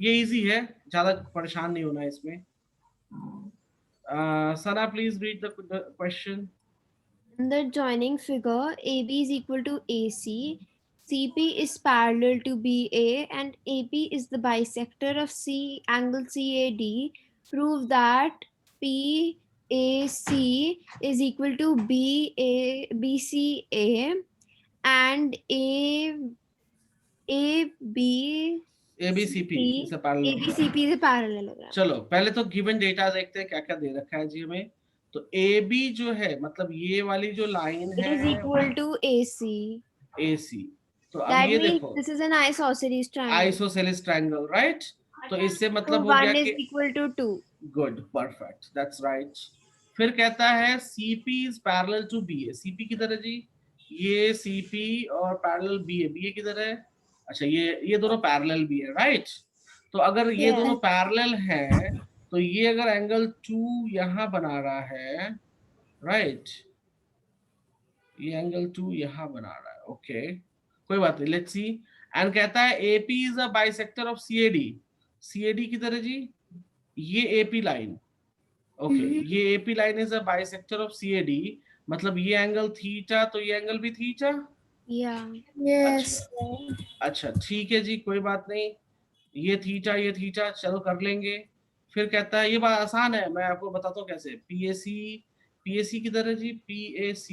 ये इजी है, ज्यादा परेशान नहीं होना इसमें। Sana, please read the question. In the joining figure, AB is equal to AC, CP is parallel to BA, and AP is the bisector of C angle CAD. Prove that PAC is equal to BCA and ABCP ABCP is a parallel। is a parallelogram. चलो पहले तो given data देखते हैं क्या क्या दे रखा है जी हमें। तो AB जो है, मतलब ये वाली जो लाइन It is है, equal to AC. AC। तो अब That ये means देखो, this is an isosceles triangle. Isosceles triangle, right? तो इससे So मतलब हो गया 1 is कि equal to 2. Good, perfect, that's right. फिर कहता है CP इज पैरेलल टू BA। CP किधर है जी? ये CP और पैरेलल BA। BA किधर है? अच्छा, ये दोनों पैरेलल भी है, राइट? तो अगर ये Yes. दोनों पैरेलल है, तो ये अगर एंगल 2 यहां बना रहा है, राइट, ये एंगल 2 यहां बना रहा है, ओके, कोई बात नहीं, लेट्स सी। एंड कहता है AP is a bisector of CAD। CAD किधर है जी? ये AP लाइन, ओके, ये AP line is a bisector of CAD, मतलब ये एंगल थीटा, तो ये एंगल भी थीटा। Yeah. Yes. अच्छा ठीक है जी, कोई बात नहीं, ये थीटा चलो कर लेंगे। फिर कहता है, ये बात आसान है, मैं आपको बताता हूँ कैसे। PAC किधर है जी? PAC,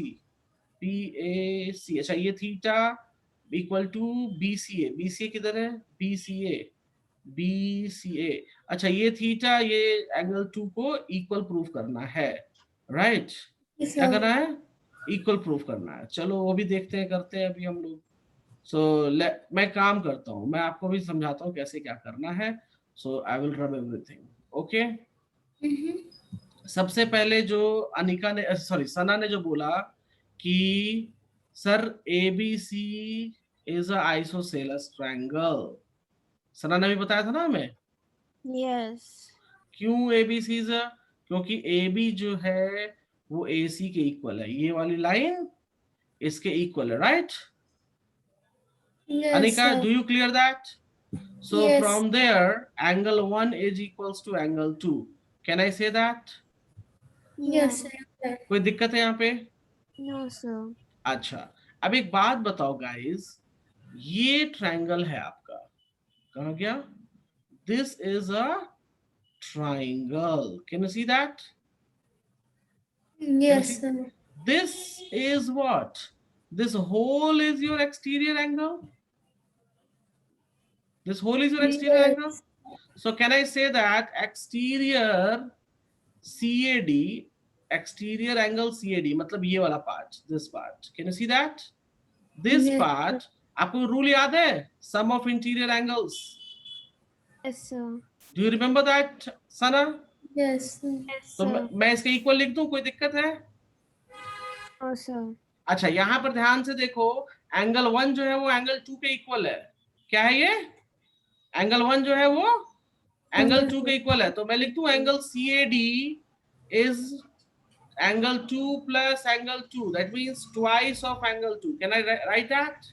अच्छा, ये थीटा इक्वल टू BCA किधर है? BCA, अच्छा, ये थीटा, ये एंगल 2 को इक्वल प्रूफ करना है, राइट? Yes, क्या sir. करना है? इक्वल प्रूफ करना है। चलो वो भी देखते हैं, करते हैं अभी हम लोग। सो मैं काम करता हूँ, मैं आपको भी समझाता हूँ कैसे क्या करना है। So I will rub everything, okay. सबसे पहले जो अनिका ने, सॉरी, सना ने जो बोला कि sir ABC is a isosceles triangle, Sana ने भी बताया था ना हमें। Yes. क्यों ABC इज अ? क्योंकि AB जो है वो AC के इक्वल है, ये वाली लाइन इसके इक्वल है, right? Yes, Anika, sir. do you clear that? So Yes. from there, angle 1 is equals to angle 2. Can I say that? Yes, sir. कोई दिक्कत है यहाँ पे? No, sir. अच्छा, अब एक बात बताओ गाइस, ये ट्रायंगल है आपका, कहाँ गया? This is a triangle. Can you see that? Yes, sir. This is what? This whole is your exterior angle. This whole is your exterior Yes. angle. So can I say that exterior CAD, exterior angle CAD, मतलब ये वाला part, this part. Can you see that? This Yes. part, आपको rule याद है? Sum of interior angles. Yes, sir. Do you remember that, Sana? Yes, sir. Yes, तो sir. मैं इसका equal लिख दूं, कोई दिक्कत है? No, sir. अच्छा, यहाँ पर ध्यान से देखो, एंगल 1 जो है वो एंगल 2 के इक्वल है। क्या है ये? एंगल 1 जो है वो एंगल 2 के इक्वल है। तो मैं लिख दूं angle CAD is angle 2 plus angle 2, that means twice of angle 2. Can I write that?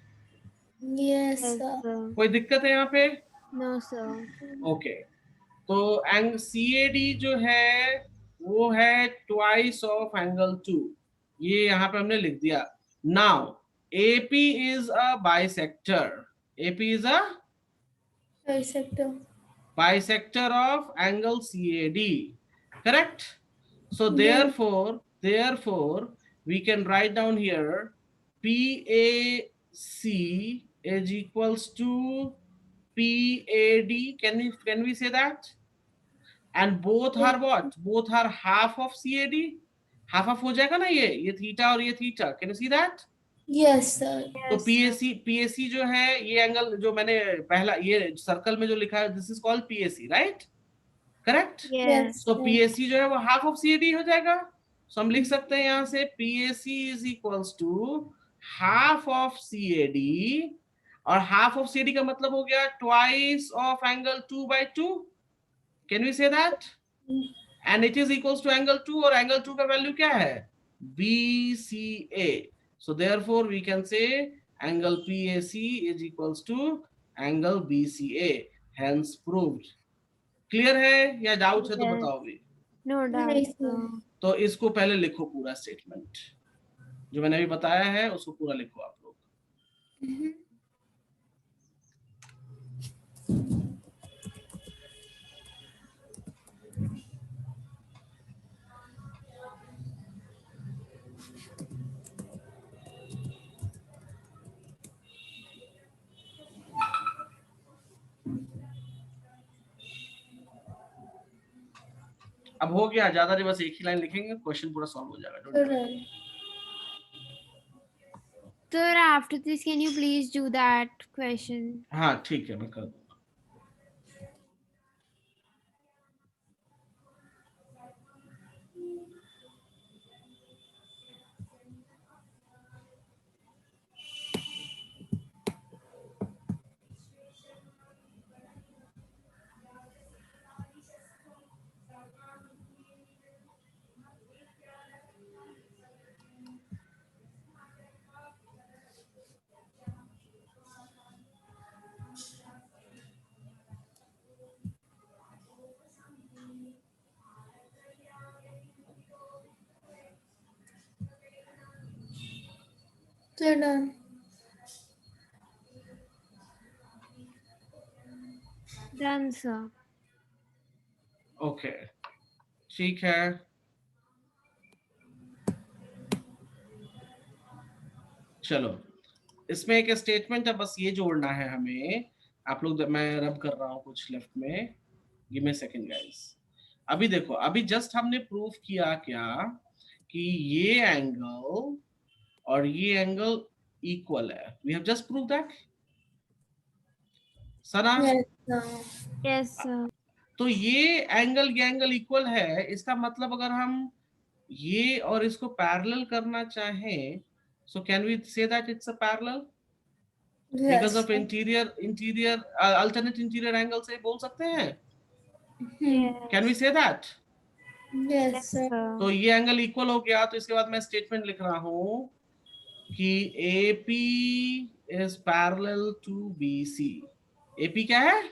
Yes, Yes, sir. sir. कोई दिक्कत है यहाँ पे? No, sir. ओके, तो एंग CAD जो है वो है twice of angle 2, ये यहाँ पे हमने लिख दिया। Now AP is a bisector. AP is a Bisector. bisector of angle CAD, correct? So Yes. therefore we can write down here PAC is equals to PAD. Can we say that? And both are what? Both are half of CAD. Half of हो जाएगा ना, ये theta और ये theta. Can you see that? Yes, sir. तो Yes, sir. PAC जो है ये एंगल जो मैंने पहला ये सर्कल में जो लिखा है, this is called PAC, right? Correct? Yes. तो PAC जो है वो हाफ ऑफ CAD हो जाएगा। सो हम लिख सकते हैं यहाँ से PAC is equals to half of CAD, और हाफ ऑफ CAD का मतलब हो गया twice of angle 2/2। Can we say that? And it is equals to angle 2, और एंगल 2 का वैल्यू क्या है? BCA। So therefore we can say angle PAC is equals to angle BCA, hence proved. Clear है या doubt है तो Yes. बताओगे? No doubt, Nice. sir. तो इसको पहले लिखो, पूरा स्टेटमेंट जो मैंने अभी बताया है उसको पूरा लिखो आप लोग। अब हो गया, ज्यादा नहीं, बस एक ही लाइन लिखेंगे, क्वेश्चन पूरा सॉल्व हो जाएगा। Don't worry. Correct. Sir, after this, can you please do that question? हाँ ठीक है, मैं कर दूंगा। So done. Done, sir. Okay ठीक है। चलो इसमें एक स्टेटमेंट है, बस ये जोड़ना है हमें। आप लोग, मैं रब कर रहा हूँ कुछ लेफ्ट में, गिव मी सेकंड गाइस। अभी देखो, अभी जस्ट हमने प्रूफ किया क्या कि ये एंगल और ये एंगल इक्वल है। We have just prove that, Sana? Yes, sir. Yes, sir. तो ये एंगल इक्वल है, इसका मतलब अगर हम ये और इसको पैरेलल करना चाहें, so can we say that it's a parallel because Yes. Of interior alternate interior angle से बोल सकते हैं। Yes. Can we say that? Yes, Yes, sir. sir. तो ये एंगल इक्वल हो गया, तो इसके बाद मैं स्टेटमेंट लिख रहा हूं कि AP is parallel to BC। AP क्या है?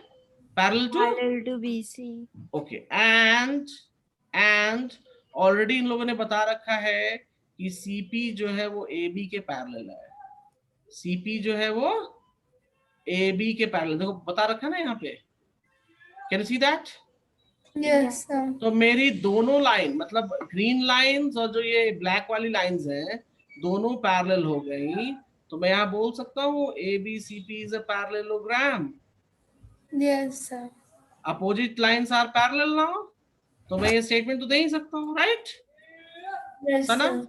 Parallel to, Parallel to BC. ओके। एंड ऑलरेडी इन लोगों ने बता रखा है कि CP जो है वो AB के पैरेलल है। CP जो है वो AB के पैरेलल, देखो बता रखा है ना यहाँ पे। Can you see that? Yes, sir. तो मेरी दोनों लाइन, मतलब ग्रीन लाइंस और जो ये ब्लैक वाली लाइंस हैं, दोनों पैरेलल हो गई। तो मैं यहाँ बोल सकता हूँ ABCP is a parallelogram. Yes, sir. Opposite lines are parallel now, तो मैं ये स्टेटमेंट तो दे ही सकता हूँ, right? Yes, Sana, sir.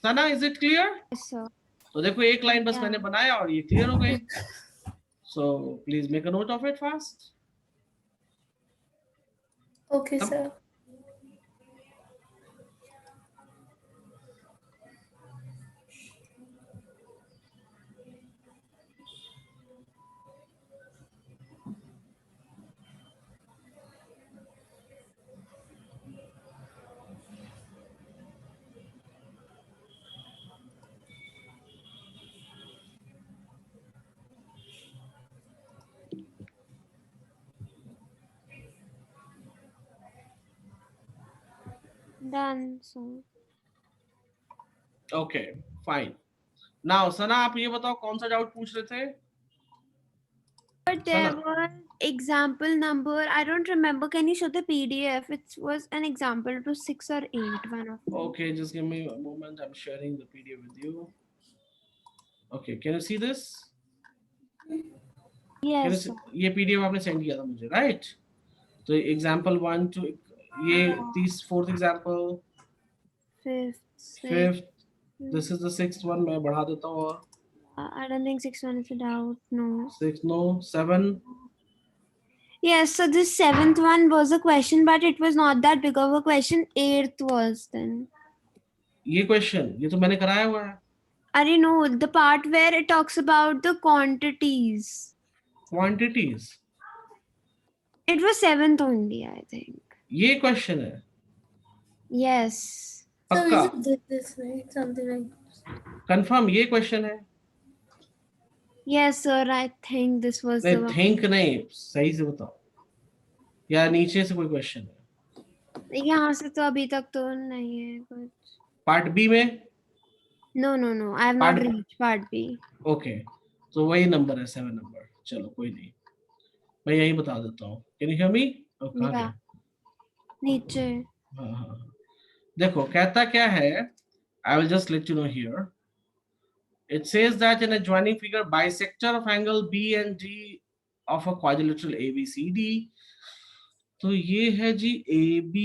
Sana is it clear? Yes, sir. तो देखो एक लाइन बस Yeah. मैंने बनाया और ये क्लियर हो गई। So please make a note of it fast. Okay, sir. Done. So. Okay fine. Now Sana आप ये बताओ कौन सा डाउट पूछ रहे थे? But there was example number. I don't remember. Can you show the PDF? It was an example. It was 6 or 8. One of them. Okay, just give me a moment. I'm sharing the PDF with you. Okay, can you see this? Yes. ये PDF आपने send किया था मुझे, right? तो example 1 to ये 4th example, Fifth. 5th, this is the 6th one. मैं बढ़ा देता हूँ और I don't think 6th one is a doubt. No. 6 no 7. Yes. So this 7th one was a question, but it was not that big of a question. 8th was then. ये question ये तो मैंने कराया हुआ है. I don't know the part where it talks about the quantities. Quantities It was 7th only, I think. ये question है Yes. So पक्का is it this way? Something like this. Confirm ये क्वेश्चन है? Yes, sir. I think this was the नहीं one. Think नहीं, सही से बताओ, या नीचे से कोई क्वेश्चन है? यहाँ से तो अभी तक तो नहीं है कुछ. पार्ट बी में? No. I have not Part- reached part B. Okay, तो वही नंबर है 7 नंबर. चलो कोई नहीं, मैं यही बता देता हूँ. कैन यू हियर मी? कहाँ Yeah. गया? नीचे. हाँ. देखो कहता क्या है, I will just let you know here. It says that in a joining figure, bisector of angle B and D of a quadrilateral ABCD. तो ये है जी AB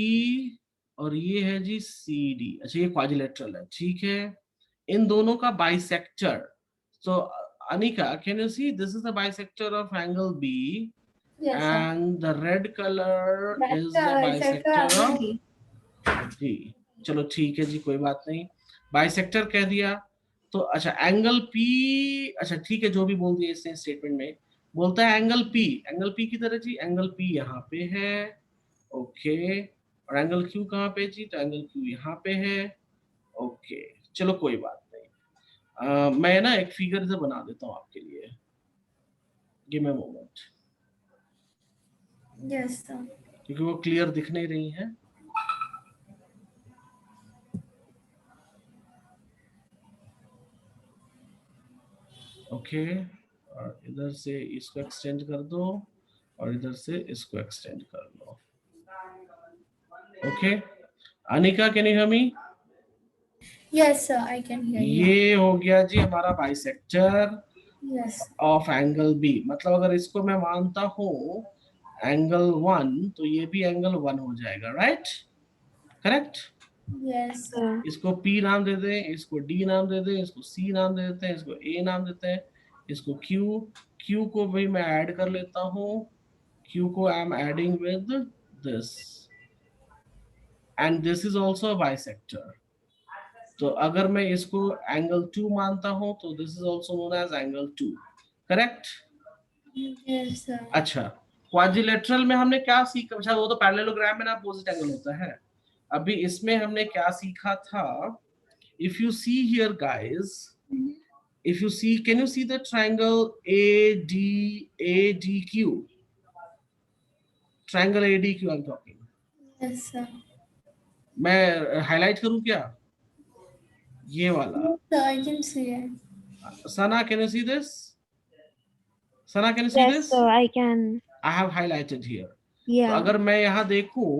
और ये है जी CD. अच्छा ये क्वाड्रिलेटरल है, ठीक है. इन दोनों का bisector. So Anika, can you see this is the bisector of angle B? Yes, sir. And the red color That's is the bisector of D. जी. चलो ठीक है जी, कोई बात नहीं. बाइसेक्टर कह दिया तो अच्छा एंगल P. अच्छा ठीक है, जो भी बोल दिया इसने स्टेटमेंट में, बोलता है एंगल P की तरह जी. एंगल P यहाँ पे है, ओके. और एंगल Q कहाँ पे जी? तो एंगल Q यहाँ पे है, ओके. चलो कोई बात नहीं. मैं ना एक फिगर से बना देता हूँ आपके लिए. Give me a moment, Yes, sir. क्योंकि वो क्लियर दिख नहीं रही है. ओके, और इधर से इसको एक्सटेंड कर दो और इधर से इसको एक्सटेंड कर लो. Okay Anika, can you hear me? Yes, sir. I can hear you. ये हो गया जी हमारा bisector Yes. Of angle b. मतलब अगर इसको मैं मानता हूँ एंगल 1, तो ये भी एंगल 1 हो जाएगा, राइट? करेक्ट. Yes. Sir. इसको P नाम दे दें, इसको D नाम दे दें, इसको C नाम दे देते हैं, इसको A नाम देते हैं, इसको Q को भी मैं ऐड कर लेता हूँ. Q को I am adding with this, and this is also bisector. तो अगर मैं इसको एंगल 2 मानता हूँ तो this is also known as angle 2, correct? Yes, sir. अच्छा, क्वाड्रिलेटरल में हमने क्या सीखा? अच्छा वो तो पैरेललोग्राम में ना अपोजिट एंगल होता है. अभी इसमें हमने क्या सीखा था? If you see here guys, if you see, can you see the triangle ADQ? Triangle ADQ I'm talking. Yes, sir. मैं हाईलाइट करूं क्या? ये वाला. So I can see it. Sana, can you see this? Sana, can you see Yes, this? sir. I can. I have highlighted here. तो Yeah. अगर मैं यहाँ देखूं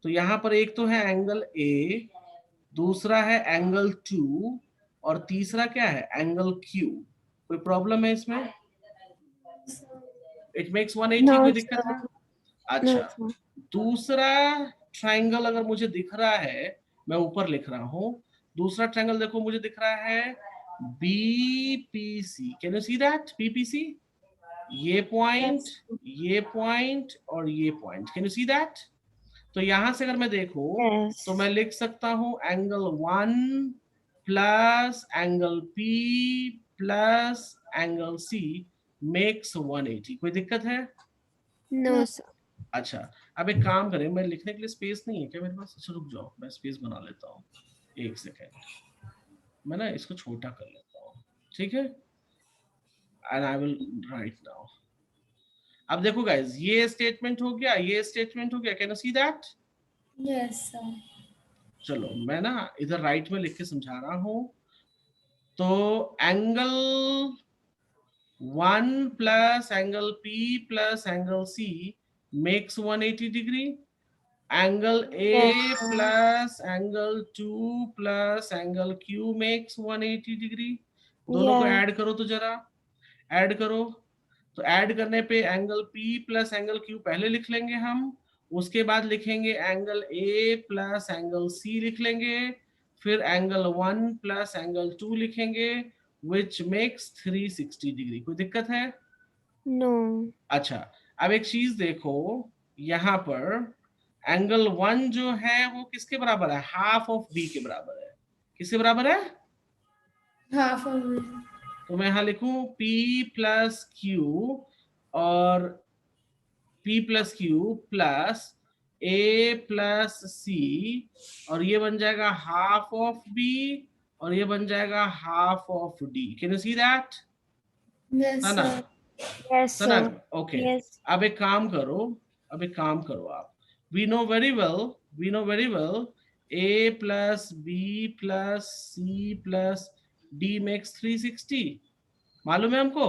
तो यहाँ पर एक तो है एंगल A, दूसरा है एंगल 2 और तीसरा क्या है? Angle Q. कोई प्रॉब्लम है इसमें? It makes 180. No, कोई दिक्कत है? sir. अच्छा, No, sir. दूसरा ट्रायंगल अगर मुझे दिख रहा है, मैं ऊपर लिख रहा हूँ, दूसरा ट्रायंगल देखो मुझे दिख रहा है BPC. Can you see that? BPC, ये पॉइंट, ये पॉइंट और ये point. Can you see that? तो यहां से अगर मैं देखूं Yes. तो मैं लिख सकता हूं angle 1 plus angle P plus angle C makes 180. कोई दिक्कत है? No, sir. अच्छा, अब एक काम करें, मैं लिखने के लिए स्पेस नहीं है क्या मेरे पास? अच्छा रुक जाओ, मैं स्पेस बना लेता हूँ, एक सेकेंड. मैं ना इसको छोटा कर लेता हूँ, ठीक है? And I will write now. अब देखो गाइस, ये स्टेटमेंट हो गया, ये स्टेटमेंट हो गया. Can you see that? Yes, sir. चलो मैं ना इधर राइट में लिख के समझा रहा हूं। तो angle 1 plus angle P plus angle C makes 180 degree. Angle A Yes, sir. Plus angle 2 plus angle Q makes 180 degree. दोनों को Yeah. ऐड करो तो जरा, ऐड करो। तो ऐड करने पे angle P plus angle Q पहले लिख लेंगे हम, उसके बाद लिखेंगे angle A plus angle C लिख लेंगे, फिर एंगल 1 प्लस एंगल 2 लिखेंगे, विच मेक्स 360 डिग्री। कोई दिक्कत है? No. अच्छा, अब एक चीज देखो, यहाँ पर एंगल 1 जो है वो किसके बराबर है? हाफ ऑफ बी के बराबर है। किसके बराबर है? half of तो मैं यहां लिखूं P प्लस क्यू और P plus Q plus A plus C, और ये बन जाएगा हाफ ऑफ B और ये बन जाएगा half of D। Can you see that? yes Sana, sir. Yes, Sana, sir. Okay. Yes. अब एक काम करो, अब एक काम करो आप, we know very well A plus B plus C plus D makes 360, मालूम है हमको?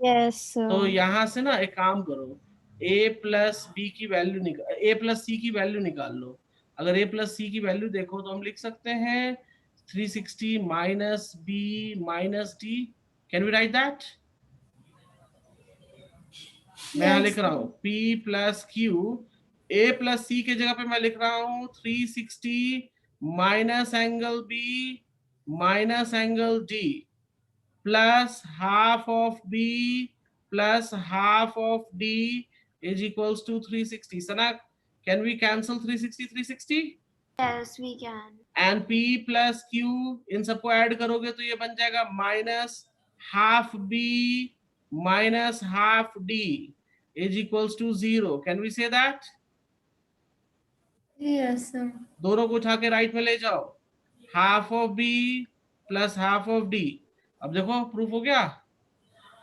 Yes, sir. तो यहां से ना एक काम करो, a प्लस बी की वैल्यू निकाल, a प्लस सी की वैल्यू निकाल लो। अगर a प्लस सी की वैल्यू देखो तो हम लिख सकते हैं 360 minus B minus D. Can we write that? मैं यहां Yes, लिख रहा हूं p plus Q, a plus C के जगह पे मैं लिख रहा हूं 360 minus angle B minus angle D plus half of B plus half of D is equals to 360. Sanak, can we cancel 360 360? Yes, we can. And P plus Q इन सबको add करोगे तो ये बन जाएगा minus half B minus half D is equals to 0. Can we say that? yes sir. दोनों को उठा के राइट में ले जाओ, half of B plus half of D। अब देखो प्रूफ हो गया।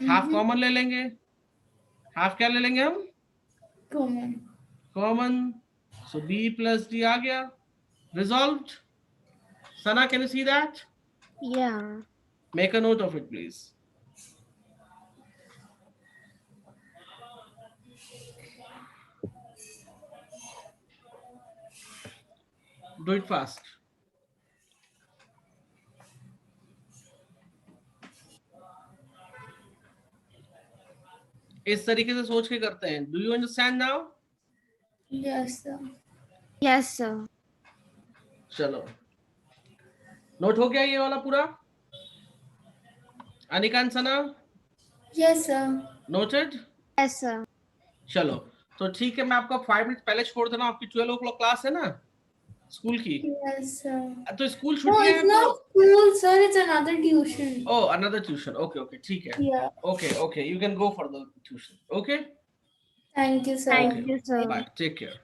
हाफ कॉमन ले लेंगे, हाफ क्या ले लेंगे हम? Common. कॉमन। सो b प्लस डी आ गया, resolved. Sana, can you see that? Yeah. Make a note of it please. Do it fast. इस तरीके से सोच के करते हैं। Do you understand now? Yes sir. Yes, sir. चलो, नोट हो गया ये वाला पूरा? अनिकांत, सना, Yes sir. Noted? Yes, sir. चलो, तो ठीक है, मैं आपको 5 मिनट पहले छोड़ देना। आपकी 12 o'clock क्लास है ना स्कूल की? Yes sir. तो स्कूल No, छुट्टी है it's not school sir, it's another tuition. Oh, another tuition. Okay, ठीक है। Yeah. Okay, you can go for the tuition. Okay? Thank you sir. Thank you, sir. Bye. Take care.